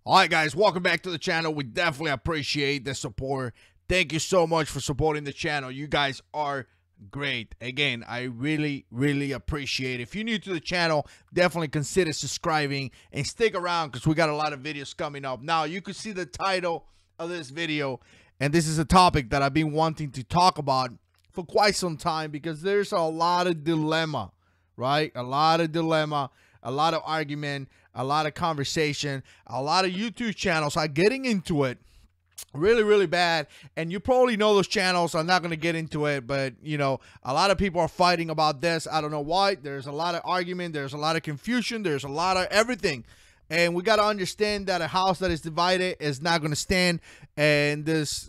All right, guys, welcome back to the channel. We definitely appreciate the support. Thank you so much for supporting the channel. You guys are great. Again, I really appreciate it. If you're new to the channel, definitely consider subscribing and stick around because we got a lot of videos coming up. Now, you can see the title of this video, and this is a topic that I've been wanting to talk about for quite some time because there's a lot of dilemma, right? A lot of dilemma, a lot of argument, a lot of conversation, a lot of YouTube channels are getting into it really bad, and you probably know those channels. I'm not going to get into it, but you know, a lot of people are fighting about this. I don't know why. There's a lot of argument, there's a lot of confusion, there's a lot of everything, and we got to understand that a house that is divided is not going to stand, and this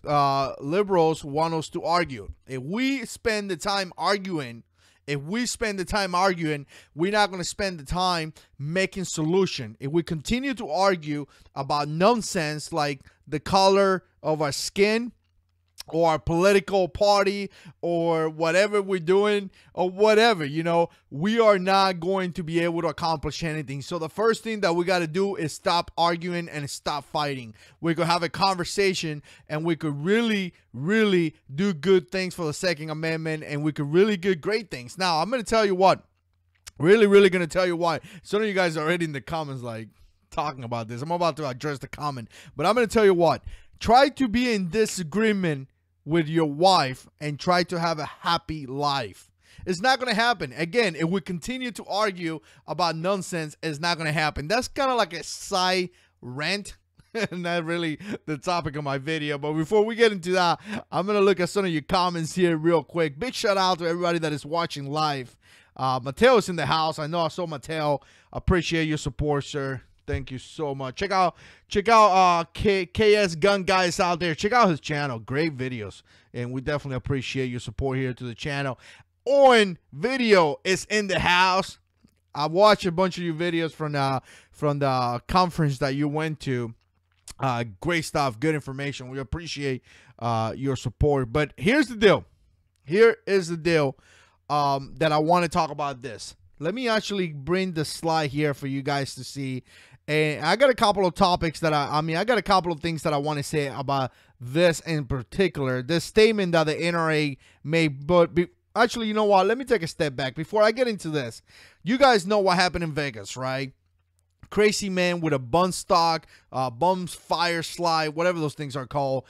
liberals want us to argue. If we spend the time arguing, we're not going to spend the time making solution. If we continue to argue about nonsense like the color of our skin or our political party or whatever we're doing or whatever, you know, we are not going to be able to accomplish anything. So the first thing that we got to do is stop arguing and stop fighting. We could have a conversation and we could really do good things for the Second Amendment, and we could really do great things. Now, I'm going to tell you what, really going to tell you why. Some of you guys are already in the comments like talking about this. I'm about to address the comment, but I'm going to tell you what, try to be in disagreement with your wife and try to have a happy life. It's not going to happen. Again, if we continue to argue about nonsense, it's not going to happen. That's kind of like a side rant. Not really the topic of my video, but before we get into that, I'm going to look at some of your comments here real quick. Big shout out to everybody that is watching live. Mateo is in the house. I know I saw Mateo. Appreciate your support, sir. Thank you so much. Check out KS Gun Guys out there. Check out his channel. Great videos. And we definitely appreciate your support here to the channel. On Video is in the house. I watched a bunch of your videos from the conference that you went to. Great stuff. Good information. We appreciate your support. But here's the deal. Here is the deal that I want to talk about this. Let me actually bring the slide here for you guys to see. And I got a couple of topics that I got a couple of things that I want to say about this in particular. This statement that the NRA made, actually, you know what? Let me take a step back before I get into this. You guys know what happened in Vegas, right? Crazy man with a bun stock, bums fire slide, whatever those things are called,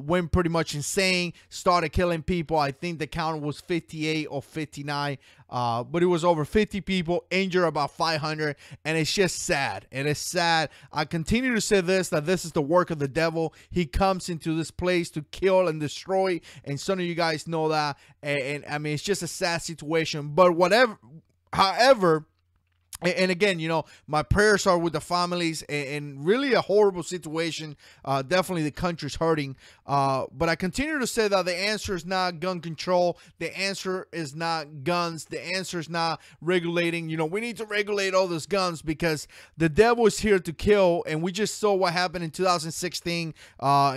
went pretty much insane, started killing people. I think the count was 58 or 59, but it was over 50 people, injured about 500, and it's just sad. It is sad. I continue to say this, that this is the work of the devil. He comes into this place to kill and destroy, and some of you guys know that, and I mean, it's just a sad situation, but whatever, however, and again, you know, my prayers are with the families, and really a horrible situation. Definitely the country's hurting. But I continue to say that the answer is not gun control. The answer is not guns. The answer is not regulating. You know, we need to regulate all those guns because the devil is here to kill. And we just saw what happened in 2016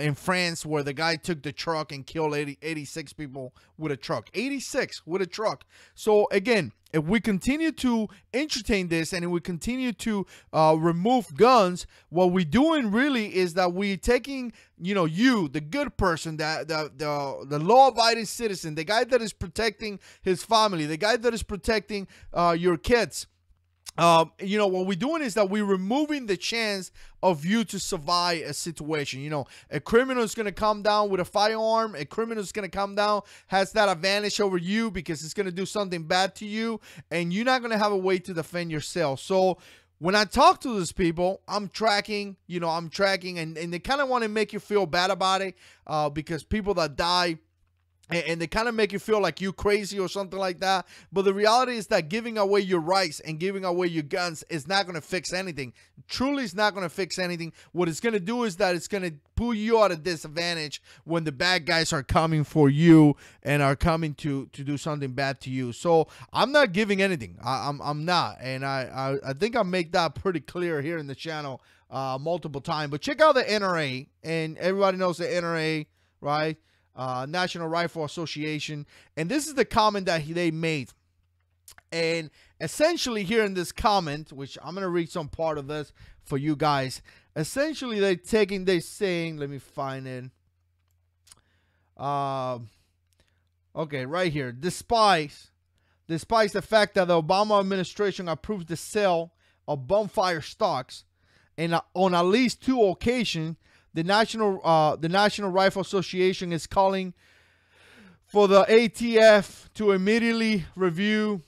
in France, where the guy took the truck and killed 86 people with a truck. 86 with a truck. So again, if we continue to entertain this and if we continue to remove guns, what we're doing really is that we're taking, you know, you, the good person, the law-abiding citizen, the guy that is protecting his family, the guy that is protecting your kids. You know, what we're doing is that we're removing the chance of you to survive a situation. You know, a criminal is going to come down with a firearm. A criminal is going to come down, has that advantage over you because it's going to do something bad to you, and you're not going to have a way to defend yourself. So when I talk to these people, I'm tracking, and they kind of want to make you feel bad about it because people that die, and they kind of make you feel like you crazy or something like that. But the reality is that giving away your rights and giving away your guns is not going to fix anything. Truly, it's not going to fix anything. What it's going to do is that it's going to put you at a disadvantage when the bad guys are coming for you and are coming to do something bad to you. So I'm not giving anything. I'm not. And I think I make that pretty clear here in the channel multiple times. But check out the NRA. And everybody knows the NRA, right? National Rifle Association, and this is the comment that they made. And essentially here in this comment, which I'm going to read some part of this for you guys. Essentially, they're saying, let me find it. Okay, right here. Despite the fact that the Obama administration approved the sale of bonfire stocks, and on at least 2 occasions, the National Rifle Association is calling for the ATF to immediately review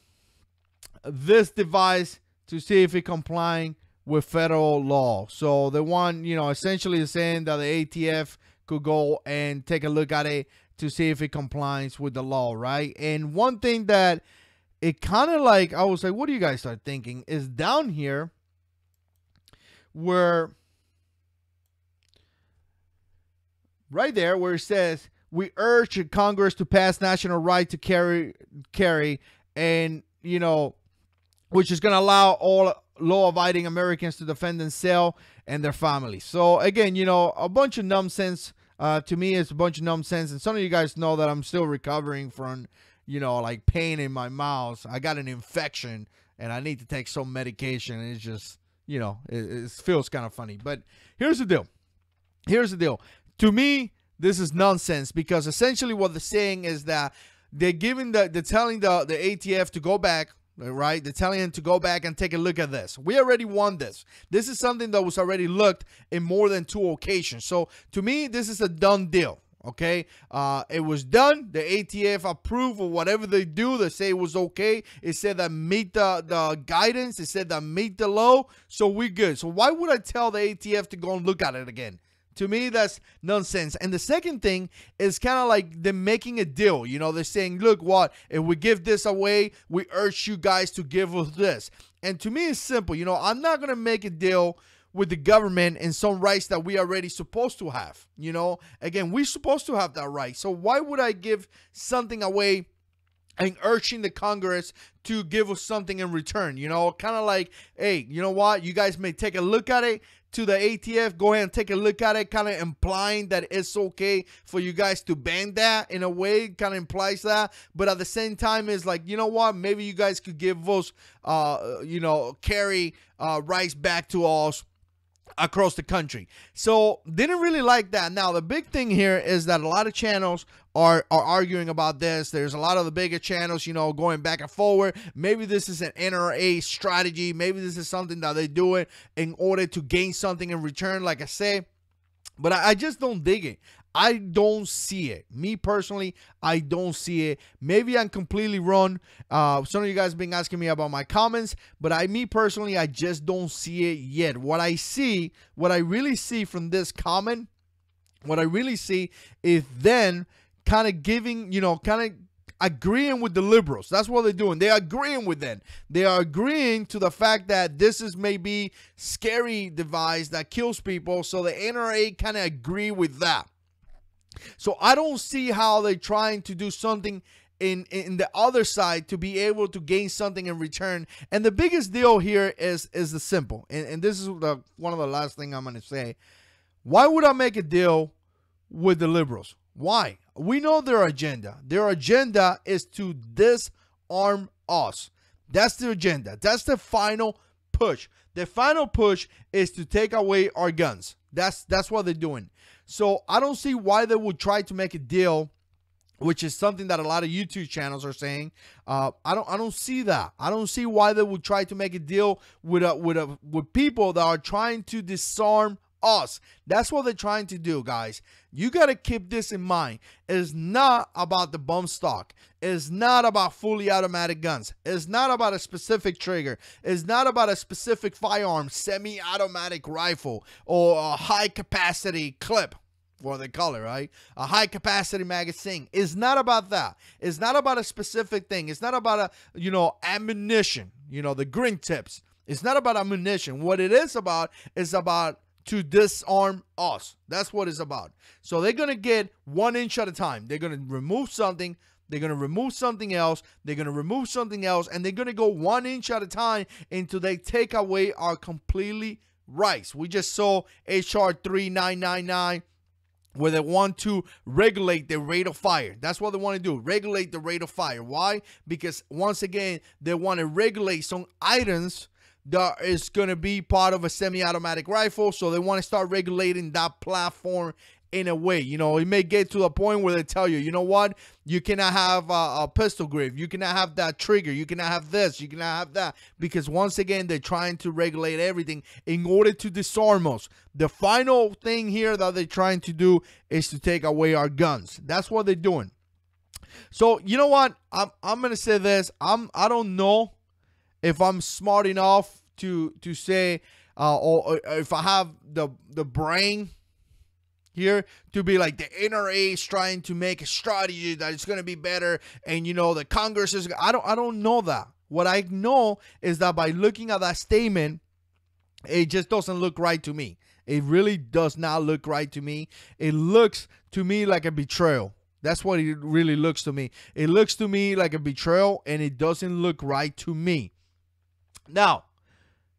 this device to see if it complying with federal law. So the one, essentially is saying that the ATF could go and take a look at it to see if it complies with the law, right? And one thing that it kind of like, I was like, what do you guys start thinking, is down here where, right there where it says, we urge Congress to pass national right to carry, and, which is going to allow all law-abiding Americans to defend themselves and their families. So again, a bunch of nonsense. To me, it's a bunch of nonsense. And some of you guys know that I'm still recovering from, like pain in my mouth. I got an infection and I need to take some medication. It's just, it feels kind of funny. But here's the deal. To me, this is nonsense, because essentially what they're saying is that they're telling the ATF to go back. Right? They're telling him to go back and take a look at this. We already won this. This is something that was already looked in more than 2 occasions. So to me, this is a done deal. Okay? It was done. The ATF approved of whatever they do. They say it was okay. It said that meet the guidance. It said that meet the law. So we're good. So why would I tell the ATF to go and look at it again? To me, that's nonsense. And the second thing is kind of like they're making a deal. They're saying, look, if we give this away, we urge you guys to give us this. And to me, it's simple. I'm not going to make a deal with the government and some rights that we already supposed to have. Again, we're supposed to have that right. So why would I give something away and urging the Congress to give us something in return? Kind of like, hey, you know what? You guys may take a look at it. To the ATF, go ahead and take a look at it, kind of implying that it's okay for you guys to ban that. In a way, kind of implies that. But at the same time, it's like, you know what? Maybe you guys could give us, carry rights back to us across the country. So didn't really like that. Now the big thing here is that a lot of channels are arguing about this. There's a lot of the bigger channels, going back and forward. Maybe this is an NRA strategy. Maybe this is something that they do it in order to gain something in return, like I say. But I just don't dig it. I don't see it. Me personally, I don't see it. Maybe I'm completely wrong. Some of you guys have been asking me about my comments, but me personally, I just don't see it yet. What I really see from this comment, what I really see is then kind of giving, kind of agreeing with the liberals. That's what they're doing. They're agreeing with them. They are agreeing to the fact that this is maybe scary device that kills people. So the NRA kind of agree with that. So I don't see how they're trying to do something in the other side to be able to gain something in return. And the biggest deal here is the simple. And this is one of the last thing I'm going to say. Why would I make a deal with the liberals? Why? We know their agenda. Their agenda is to disarm us. That's their agenda. That's the final push. The final push is to take away our guns. That's what they're doing. So I don't see why they would try to make a deal, which is something that a lot of YouTube channels are saying. I don't see that. I don't see why they would try to make a deal with people that are trying to disarm us. That's what they're trying to do, guys. You got to keep this in mind. It's not about the bump stock. It's not about fully automatic guns. It's not about a specific trigger. It's not about a specific firearm, semi-automatic rifle, or a high-capacity clip, what they call it, right? A high-capacity magazine. It's not about that. It's not about a specific thing. It's not about ammunition, the green tips. It's not about ammunition. What it is about to disarm us. That's what it's about. So they're going to get 1 inch at a time. They're going to remove something. They're going to remove something else. They're going to remove something else. And they're going to go 1 inch at a time until they take away our completely rights. We just saw HR 3999. where they want to regulate the rate of fire. That's what they want to do, regulate the rate of fire. Why? Because once again, they want to regulate some items that is going to be part of a semi-automatic rifle. So they want to start regulating that platform in a way. You know, it may get to the point where they tell you, you know what, you cannot have a pistol grip, you cannot have that trigger, you cannot have this, you cannot have that, because once again, they're trying to regulate everything in order to disarm us. The final thing here that they're trying to do is to take away our guns. That's what they're doing. So you know what, I'm gonna say this. I don't know if I'm smart enough to say or if I have the brain here to be like the NRA is trying to make a strategy that it's going to be better, and you know the Congress is. I don't know that. What I know is that by looking at that statement, it just doesn't look right to me. It really does not look right to me. It looks to me like a betrayal. That's what it really looks to me. It looks to me like a betrayal, and it doesn't look right to me. Now,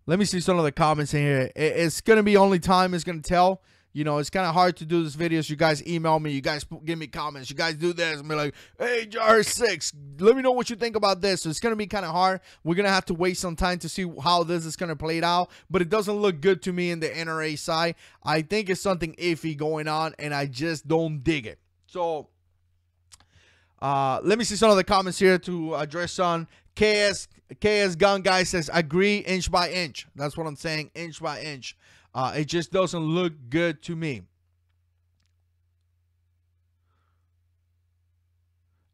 let me see some of the comments in here. It's going to be only time is going to tell. You know, it's kind of hard to do this videos. You guys email me. You guys give me comments. You guys do this and be like, hey, JH6, let me know what you think about this. So it's going to be kind of hard. We're going to have to wait some time to see how this is going to play out. But it doesn't look good to me in the NRA side. I think it's something iffy going on, and I just don't dig it. So let me see some of the comments here to address on. KS Gun Guy says, agree inch by inch. That's what I'm saying, inch by inch. It just doesn't look good to me.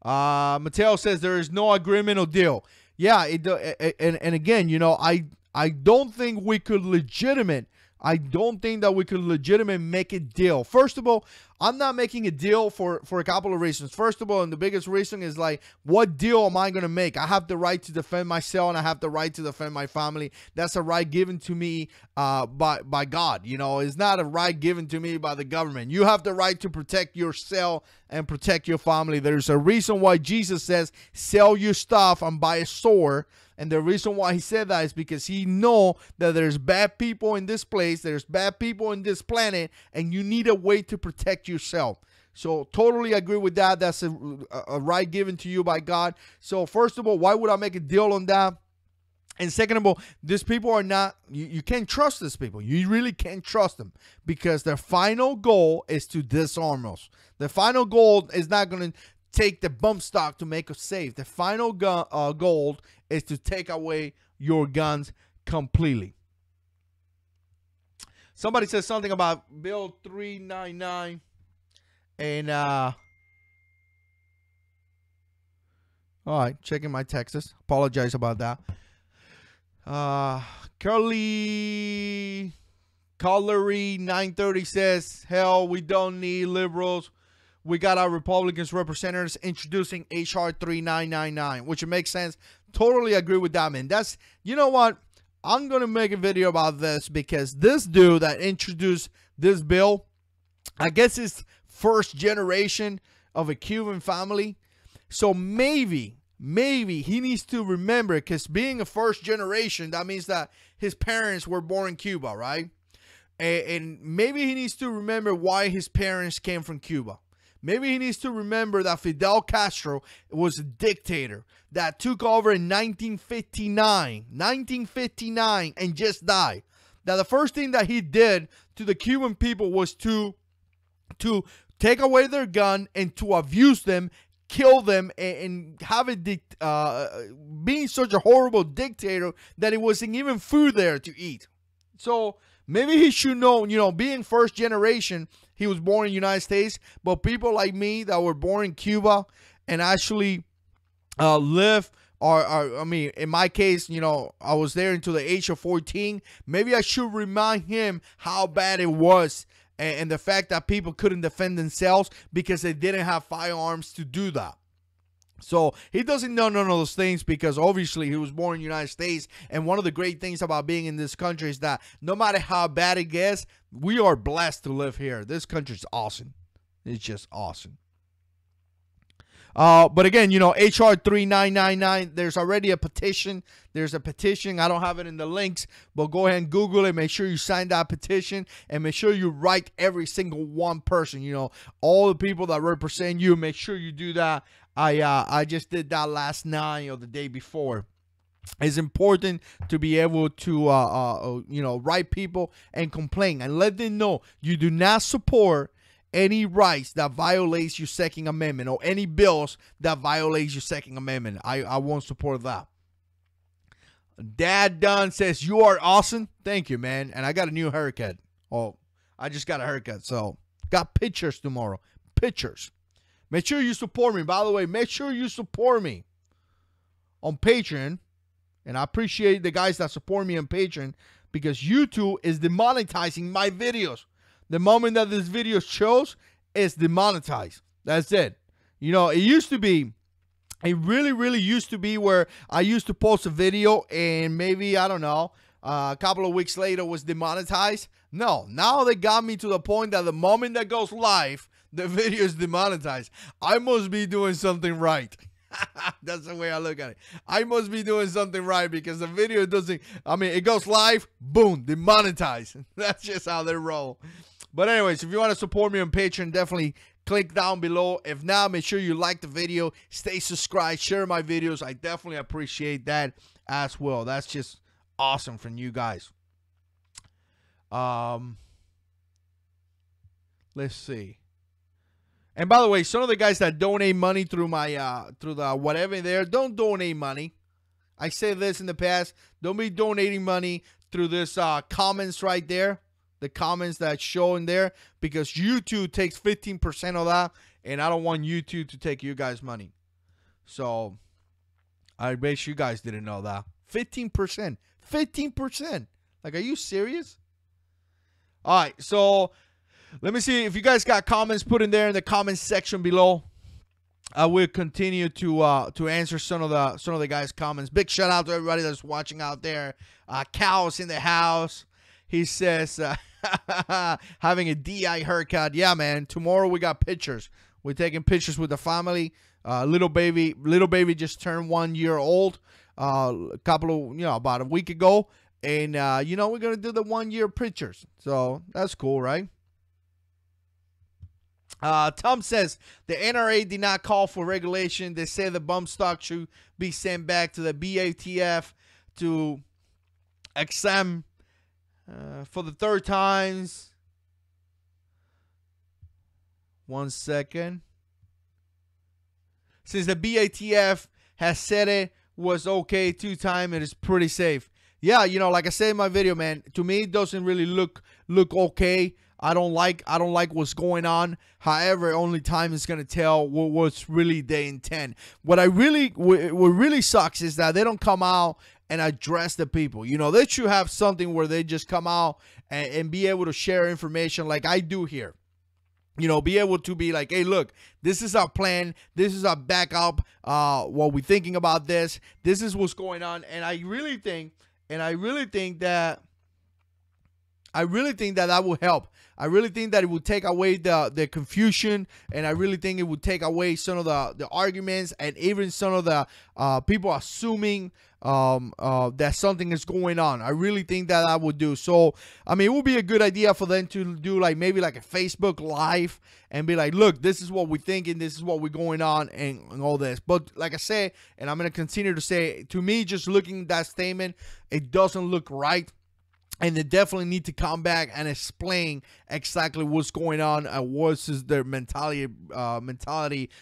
Mateo says there is no agreement or deal. Yeah, and again, you know, I don't think we could legitimate. I don't think that we could legitimately make a deal. First of all, I'm not making a deal for a couple of reasons. First of all, and the biggest reason is like, what deal am I going to make? I have the right to defend myself, and I have the right to defend my family. That's a right given to me by God. You know, it's not a right given to me by the government. You have the right to protect yourself and protect your family. There's a reason why Jesus says, sell your stuff and buy a sword. And the reason why he said that is because he know that there's bad people in this place, there's bad people in this planet, and you need a way to protect yourself. So totally agree with that. That's a right given to you by God. So first of all, why would I make a deal on that? And second of all, these people are not, you can't trust these people. You really can't trust them, because their final goal is to disarm us. The final goal is not going to take the bump stock to make us safe. The final goal is to take away your guns completely. Somebody says something about Bill 399 and all right, checking my texts. Apologize about that. Curly 930 says, hell, we don't need liberals. We got our Republicans representatives introducing HR 3999, which makes sense. Totally agree with that, man. That's, you know what? I'm going to make a video about this because this dude that introduced this bill, I guess it's first generation of a Cuban family. So maybe he needs to remember, because being a first generation, that means that his parents were born in Cuba, right? And maybe he needs to remember why his parents came from Cuba. Maybe he needs to remember that Fidel Castro was a dictator that took over in 1959, and just died. That the first thing that he did to the Cuban people was to take away their gun and to abuse them, kill them, and have it being such a horrible dictator that it wasn't even food there to eat. So maybe he should know, you know, being first generation, he was born in the United States, but people like me that were born in Cuba and actually live, or I mean, in my case, you know, I was there until the age of 14. Maybe I should remind him how bad it was, and the fact that people couldn't defend themselves because they didn't have firearms to do that. So he doesn't know none of those things, because obviously he was born in the United States. And one of the great things about being in this country is that no matter how bad it gets, we are blessed to live here. This country is awesome. It's just awesome. But again, you know, HR 3999, there's already a petition. There's a petition. I don't have it in the links, but go ahead and Google it. Make sure you sign that petition and make sure you write every single one person, you know, all the people that represent you. Make sure you do that. I just did that last night or the day before. It's important to be able to, you know, write people and complain and let them know you do not support any rights that violates your Second Amendment or any bills that violates your Second Amendment. I won't support that. Dad Dunn says, you are awesome. Thank you, man. And I got a new haircut. Oh, I just got a haircut. So, got pictures tomorrow. Pictures. Make sure you support me. By the way, make sure you support me on Patreon. And I appreciate the guys that support me on Patreon because YouTube is demonetizing my videos. The moment that this video shows, it's demonetized. That's it. You know, it used to be, it really used to be where I used to post a video and maybe, I don't know, a couple of weeks later was demonetized. No, now they got me to the point that the moment that goes live, the video is demonetized. I must be doing something right. That's the way I look at it. I must be doing something right because the video doesn't, I mean, it goes live, boom, demonetized. That's just how they roll. But anyways, if you want to support me on Patreon, definitely click down below. If not, make sure you like the video, stay subscribed, share my videos. I definitely appreciate that as well. That's just awesome from you guys. Let's see. And by the way, some of the guys that donate money through my through the whatever there, don't donate money. I said this in the past. Don't be donating money through this comments right there. The comments that show in there, because YouTube takes 15% of that, and I don't want YouTube to take you guys money. So I bet you guys didn't know that. 15%. 15%. Like, are you serious? All right, so let me see if you guys got comments. Put in there in the comments section below. I will continue to answer some of the guys' comments. Big shout out to everybody that's watching out there. Cal's in the house. He says, having a DI haircut. Yeah, man. Tomorrow we got pictures. We're taking pictures with the family. Little baby just turned 1 year old. About a week ago. And, you know, we're going to do the 1 year pictures. So that's cool, right? Tom says, the NRA did not call for regulation. They say the bump stock should be sent back to the BATF to examine for the third times. 1 second. Since the BATF has said it was okay 2 times, it is pretty safe. Yeah, you know, like I said in my video, man, to me it doesn't really look okay. I don't like what's going on. However, only time is gonna tell what's really the intent. What really sucks is that they don't come out and address the people. You know, they should have something where they just come out and be able to share information like I do here. You know, be able to be like, hey, look, this is our plan. This is our backup. What we're thinking about this. This is what's going on. And I really think that that will help. I really think that it would take away the confusion, and I really think it would take away some of the arguments, and even some of the people assuming that something is going on. I really think that I would do. So, I mean, it would be a good idea for them to do like maybe like a Facebook Live and be like, look, this is what we're thinking, this is what we're going on, and all this. But like I said, and I'm going to continue to say, to me, just looking at that statement, it doesn't look right. And they definitely need to come back and explain exactly what's going on and what's their mentality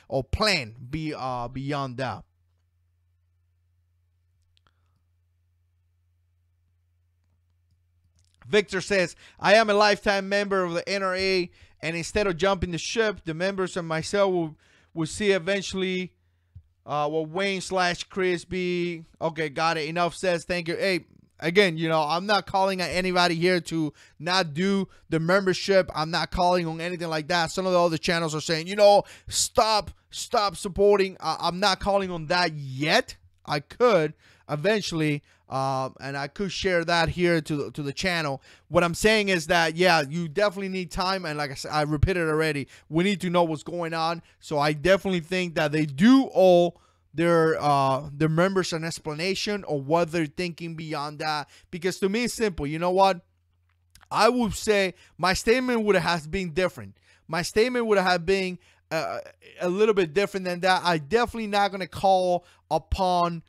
or plan beyond that. Victor says, I am a lifetime member of the NRA, and instead of jumping the ship, the members and myself will see eventually what Wayne/Chris be. Okay, got it. Enough says, thank you. Hey, again, you know, I'm not calling on anybody here to not do the membership. I'm not calling on anything like that. Some of the other channels are saying, you know, stop supporting. I'm not calling on that yet. I could eventually, and I could share that here to the channel. What I'm saying is that, yeah, you definitely need time, and like I said, I repeated already, we need to know what's going on. So I definitely think that they do owe their members an explanation of what they're thinking beyond that, because to me it's simple. You know what? I would say my statement would have been different. My statement would have been a little bit different than that. I definitely not going to call upon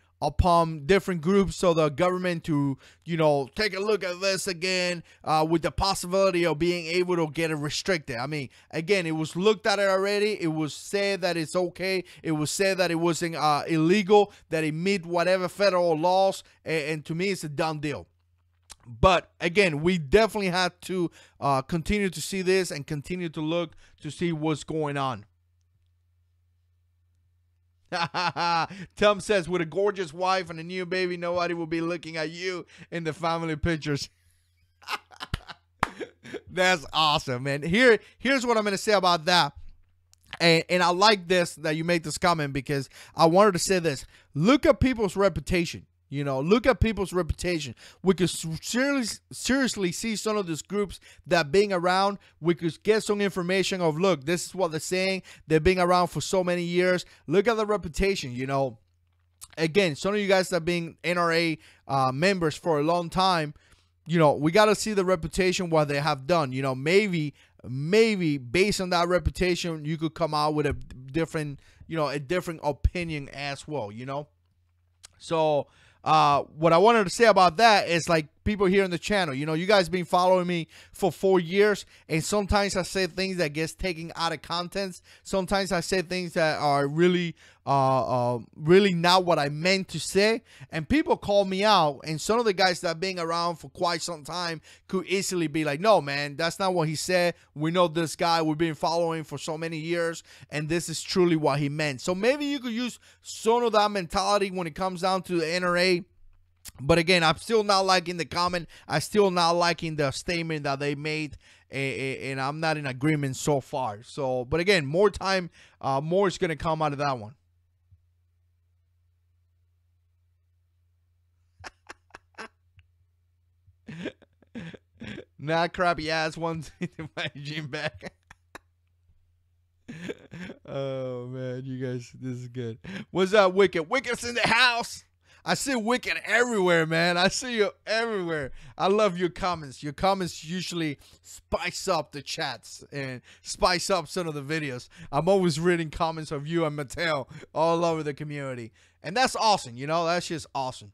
different groups or the government to, you know, take a look at this again with the possibility of being able to get it restricted. I mean, again, it was looked at it already. It was said that it's okay. It was said that it wasn't illegal, that it meet whatever federal laws, and to me, it's a done deal. But again, we definitely have to continue to see this and continue to look to see what's going on. Tom says, with a gorgeous wife and a new baby, nobody will be looking at you in the family pictures. That's awesome, man. Here's what I'm going to say about that. And I like this, that you made this comment, because I wanted to say this. Look at people's reputation. You know, look at people's reputation. We could seriously see some of these groups that being around. We could get some information of, look, this is what they're saying. They're being around for so many years. Look at the reputation, you know. Again, some of you guys that have been NRA members for a long time, you know, we got to see the reputation, what they have done. You know, maybe based on that reputation, you could come out with a different, you know, a different opinion as well, you know. So what I wanted to say about that is, like, people here in the channel, you know, you guys been following me for 4 years, and sometimes I say things that gets taken out of context. Sometimes I say things that are really not what I meant to say, and people call me out. And some of the guys that have been around for quite some time could easily be like, no, man, that's not what he said. We know this guy, we've been following for so many years, and this is truly what he meant. So maybe you could use some of that mentality when it comes down to the NRA. But again, I'm still not liking the comment. I'm still not liking the statement that they made, and I'm not in agreement so far. So, but again, more time, more is going to come out of that one. Not crappy ass ones to my gym back. Oh man, you guys, this is good. What's up, Wicked? Wicked's in the house. I see Wicked everywhere, man. I see you everywhere. I love your comments. Your comments usually spice up the chats and spice up some of the videos. I'm always reading comments of you and Mattel all over the community. And that's awesome, you know? That's just awesome.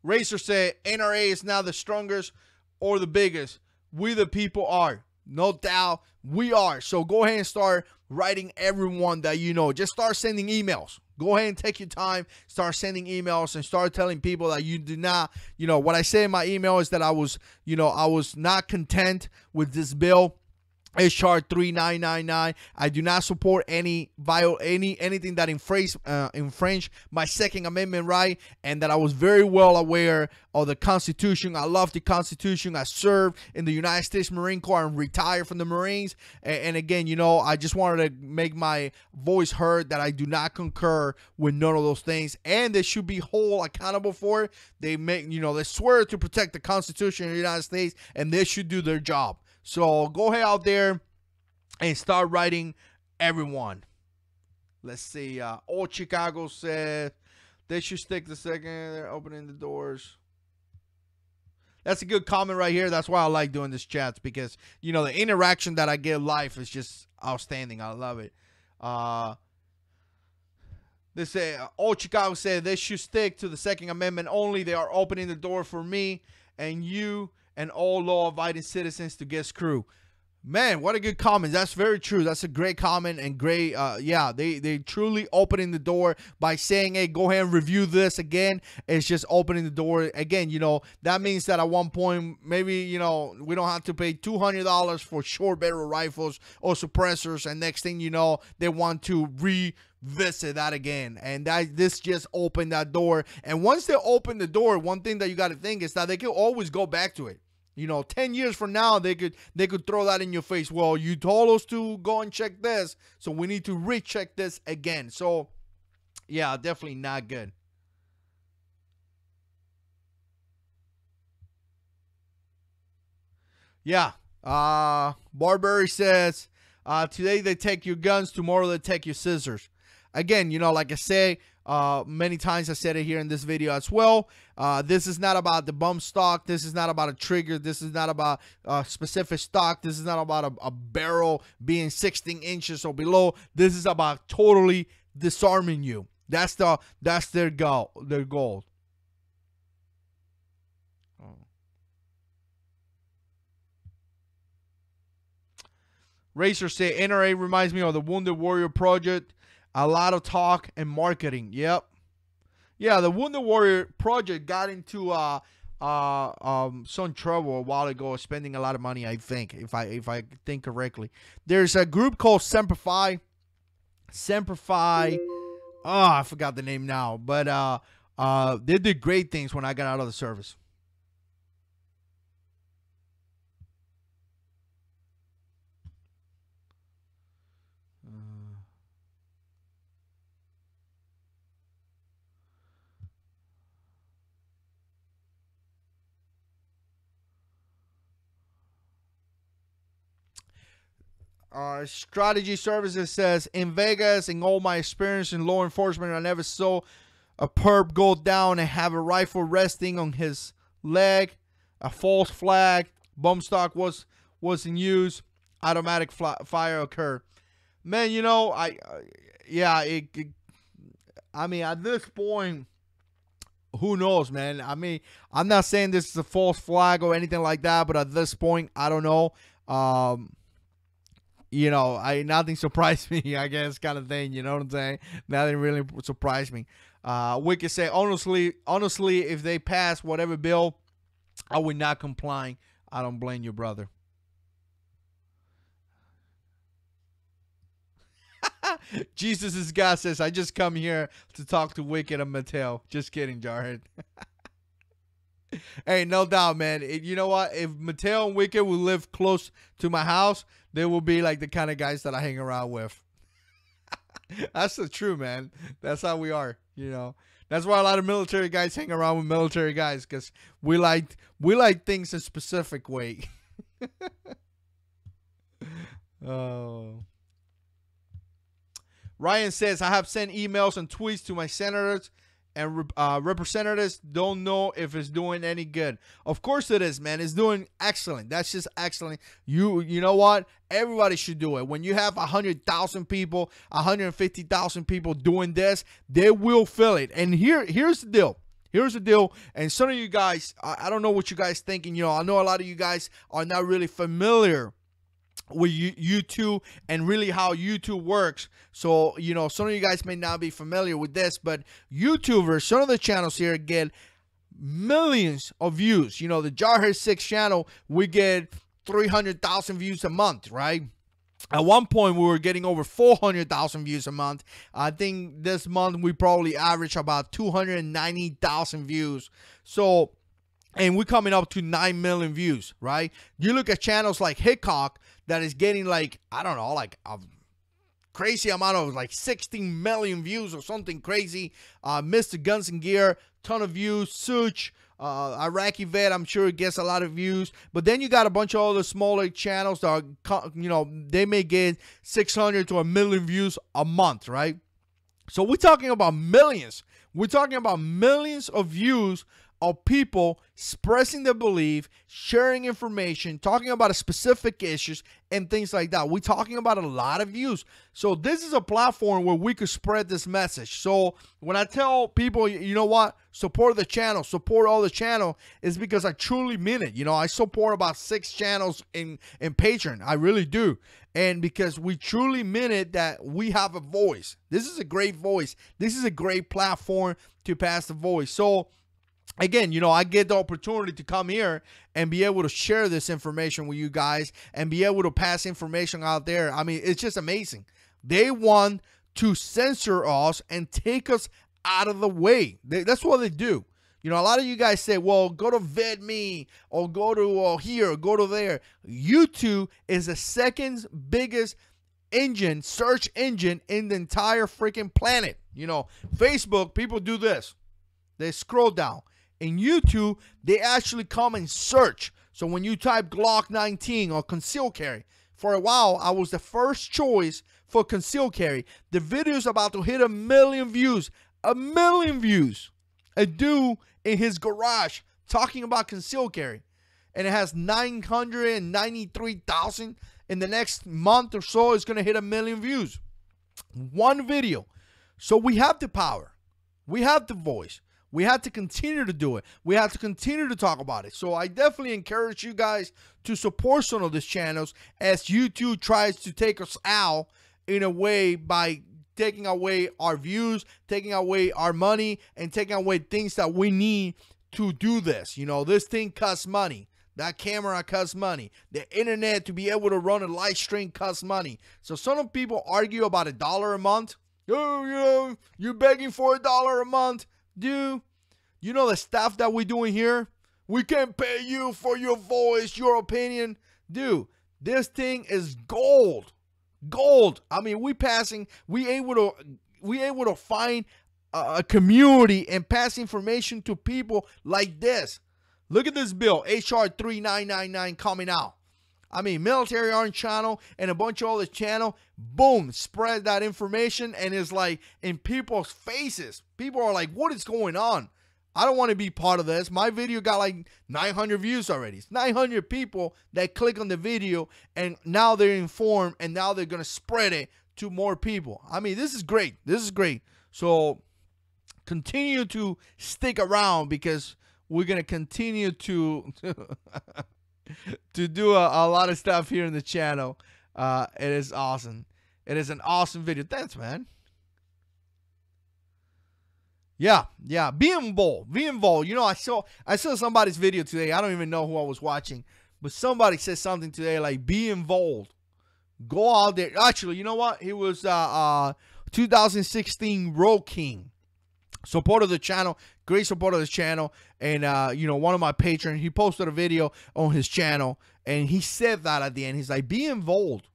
Racer said, NRA is now the strongest or the biggest. We the people are. No doubt we are. So go ahead and start writing everyone that you know. Just start sending emails. Go ahead and take your time. Start sending emails and start telling people that you do not, you know, what I say in my email is that I was not content with this bill. HR 3999. I do not support anything that infringe my Second Amendment right, and that I was very well aware of the Constitution. I love the Constitution. I served in the United States Marine Corps and retired from the Marines. And again, you know, I just wanted to make my voice heard that I do not concur with none of those things, and they should be whole accountable for it. They they swear to protect the Constitution of the United States, and they should do their job. So go ahead out there and start writing everyone. Let's see. Old Chicago said they should stick the second. They're opening the doors. That's a good comment right here. That's why I like doing this chats, because, you know, the interaction that I get live is just outstanding. I love it. They say, Old Chicago said they should stick to the Second Amendment only. They are opening the door for me and you and all law-abiding citizens to get screwed. Man, what a good comment. That's very true. That's a great comment, and great, yeah, they truly opening the door by saying, hey, go ahead and review this again. It's just opening the door. Again, you know, that means that at one point, maybe, you know, we don't have to pay $200 for short barrel rifles or suppressors, and next thing you know, they want to revisit that again. And this just opened that door. And once they open the door, one thing that you got to think is that they can always go back to it. You know, 10 years from now, they could throw that in your face. Well, you told us to go and check this, so we need to recheck this again. So, yeah, definitely not good. Yeah. Barberry says, today they take your guns, tomorrow they take your scissors. Again, you know, like I say, many times I said it here in this video as well. This is not about the bump stock. This is not about a trigger. This is not about a specific stock. This is not about a barrel being 16 inches or below. This is about totally disarming you. That's their goal. Their goal. Racer say NRA reminds me of the Wounded Warrior Project. A lot of talk and marketing. Yep. Yeah, the Wounded Warrior Project got into some trouble a while ago, spending a lot of money, I think, if I think correctly. There's a group called Semperfi. Oh, I forgot the name now. But they did great things when I got out of the service. Strategy Services says, in Vegas, in all my experience in law enforcement, I never saw a perp go down and have a rifle resting on his leg, a false flag, bump stock was in use, automatic fire occur. Man, you know, I mean, at this point, who knows, man? I mean, I'm not saying this is a false flag or anything like that, but at this point, I don't know. You know, nothing surprised me, I guess, kind of thing. You know what I'm saying? Nothing really surprised me. We could say, honestly, if they pass whatever bill, I would not comply. I don't blame you, brother. Jesus' God says, I just come here to talk to Wicked and Mattel. Just kidding, Jarhead. Hey, no doubt, man. You know what? If Mattel and Wicked will live close to my house, they will be like the kind of guys that I hang around with. That's the truth, man. That's how we are, you know. That's why a lot of military guys hang around with military guys, because we like things a specific way. Oh. Ryan says, I have sent emails and tweets to my senators and representatives. Don't know if it's doing any good. Of course it is, man. It's doing excellent. That's just excellent. You know what? Everybody should do it. When you have 100,000 people, 150,000 people doing this, they will feel it. And here's the deal. Here's the deal. And some of you guys, I don't know what you guys thinking. You know, I know a lot of you guys are not really familiar with YouTube and really how YouTube works. So, you know, some of you guys may not be familiar with this, but YouTubers, some of the channels here get millions of views. You know, the JH6 channel, we get 300,000 views a month, right? At one point, we were getting over 400,000 views a month. I think this month we probably average about 290,000 views. So, and we're coming up to 9 million views, right? You look at channels like Hickok that is getting like, I don't know, like a crazy amount of like 16 million views or something crazy. Mr. Guns and Gear, ton of views. Such, Iraqi Vet, I'm sure it gets a lot of views. But then you got a bunch of other smaller channels that are, you know, they may get 600 to 1 million views a month, right? So we're talking about millions. We're talking about millions of views of people expressing their belief, sharing information, talking about specific issues and things like that. We're talking about a lot of views. So this is a platform where we could spread this message. So when I tell people, you know what, support the channel, support all the channel, is because I truly mean it. You know, I support about 6 channels in Patreon. I really do. And because we truly mean it, that we have a voice. This is a great voice. This is a great platform to pass the voice. So again, you know, I get the opportunity to come here and be able to share this information with you guys and be able to pass information out there. I mean, it's just amazing. They want to censor us and take us out of the way. That's what they do. You know, a lot of you guys say, well, go to VidMe or go to here or go to there. YouTube is the second biggest engine, search engine in the entire freaking planet. You know, Facebook, people do this. They scroll down. In YouTube, they actually come and search. So when you type Glock 19 or concealed carry, for a while, I was the first choice for concealed carry. The video is about to hit 1 million views. 1 million views. A dude in his garage talking about concealed carry. And it has 993,000. In the next month or so, it's going to hit 1 million views. One video. So we have the power. We have the voice. We have to continue to do it. We have to continue to talk about it. So I definitely encourage you guys to support some of these channels as YouTube tries to take us out in a way by taking away our views, taking away our money, and taking away things that we need to do this. You know, this thing costs money. That camera costs money. The internet to be able to run a live stream costs money. So some people argue about $1 a month. Oh, you know, you're begging for $1 a month. Dude, you know the stuff that we're doing here? We can't pay you for your voice, your opinion. Dude, this thing is gold. Gold. I mean, we able to find a community and pass information to people like this. Look at this bill, HR 3999 coming out. I mean, Military Arms channel and a bunch of other channel, boom, spread that information, and it's like in people's faces. People are like, what is going on? I don't want to be part of this. My video got like 900 views already. It's 900 people that click on the video, and now they're informed, and now they're going to spread it to more people. I mean, this is great. This is great. So continue to stick around because we're going to continue to to do a lot of stuff here in the channel. It is awesome. It is an awesome video. Thanks, man. Yeah. Be involved. Be involved. You know, I saw somebody's video today. I don't even know who I was watching, but somebody said something today like, be involved. Go out there. Actually, you know what? He was 2016 Road King. Support of the channel, great support of this channel, and you know, one of my patrons, he posted a video on his channel, and he said that at the end. He's like, be involved,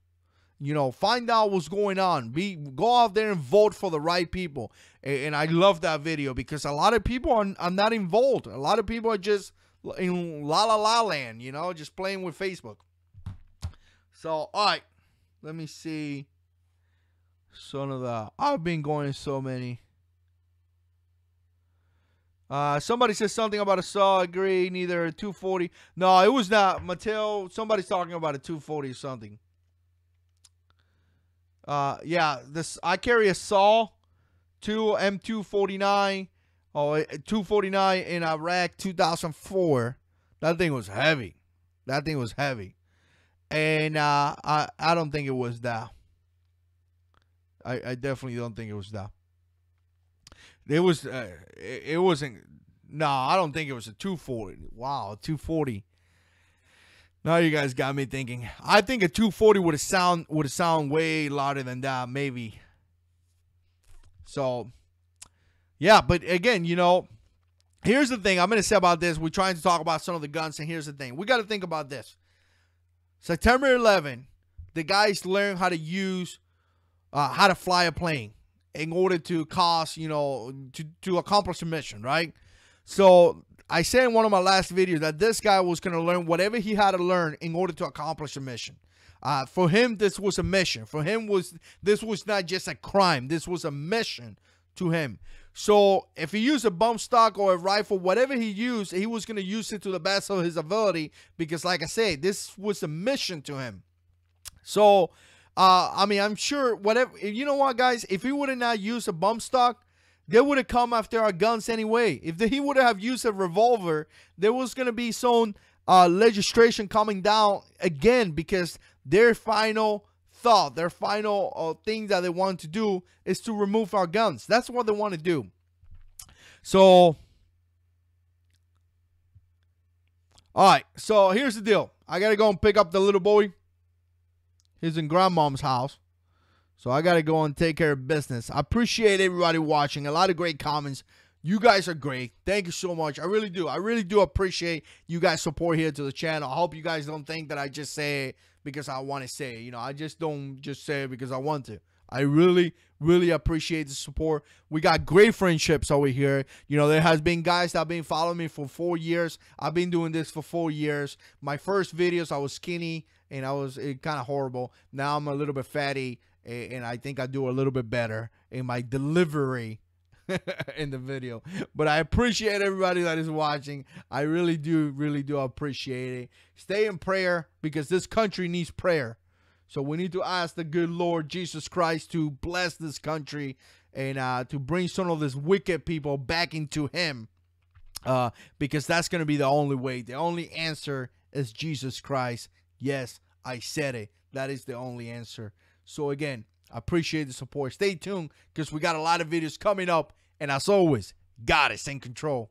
you know, find out what's going on, go out there and vote for the right people. And I love that video because a lot of people are not involved. A lot of people are just in la land, you know, just playing with Facebook. So all right, let me see some of the, I've been going so many. Somebody says something about a saw. Agree. Neither 240. No, it was not. Mattel. Somebody's talking about a 240 or something. Yeah. This I carry a saw, M249. Oh, 249 in Iraq 2004. That thing was heavy. That thing was heavy. And I don't think it was that. I definitely don't think it was that. It was, it wasn't, no, I don't think it was a 240. Wow, 240. Now you guys got me thinking. I think a 240 would have sound way louder than that, maybe. So, yeah, but again, you know, here's the thing I'm going to say about this. We're trying to talk about some of the guns, and here's the thing. We got to think about this. September 11, the guys learned how to use, how to fly a plane in order to cause, you know, to accomplish a mission, right? So I said in one of my last videos that this guy was going to learn whatever he had to learn in order to accomplish a mission. For him, this was a mission. For him, this was not just a crime. This was a mission to him. So if he used a bump stock or a rifle, whatever he used, he was going to use it to the best of his ability because, like I said, this was a mission to him. So I mean, I'm sure whatever, you know what, guys, if he would have not used a bump stock, they would have come after our guns anyway. If he would have used a revolver, there was going to be some legislation coming down again because their final thought, their final thing that they want to do is to remove our guns. That's what they want to do. So, all right, so here's the deal. I got to go and pick up the little boy. He's in grandmom's house. So I got to go and take care of business. I appreciate everybody watching. A lot of great comments. You guys are great. Thank you so much. I really do. I really do appreciate you guys' support here to the channel. I hope you guys don't think that I just say it because I want to say it. You know, I just don't just say it because I want to. I really, really appreciate the support. We got great friendships over here. You know, there has been guys that have been following me for 4 years. I've been doing this for 4 years. My first videos, I was skinny and I was kind of horrible. Now I'm a little bit fatty and I think I do a little bit better in my delivery in the video. But I appreciate everybody that is watching. I really do appreciate it. Stay in prayer because this country needs prayer. So we need to ask the good Lord Jesus Christ to bless this country and to bring some of these wicked people back into him, because that's going to be the only way. The only answer is Jesus Christ. Yes, I said it. That is the only answer. So again, I appreciate the support. Stay tuned because we got a lot of videos coming up. And as always, God is in control.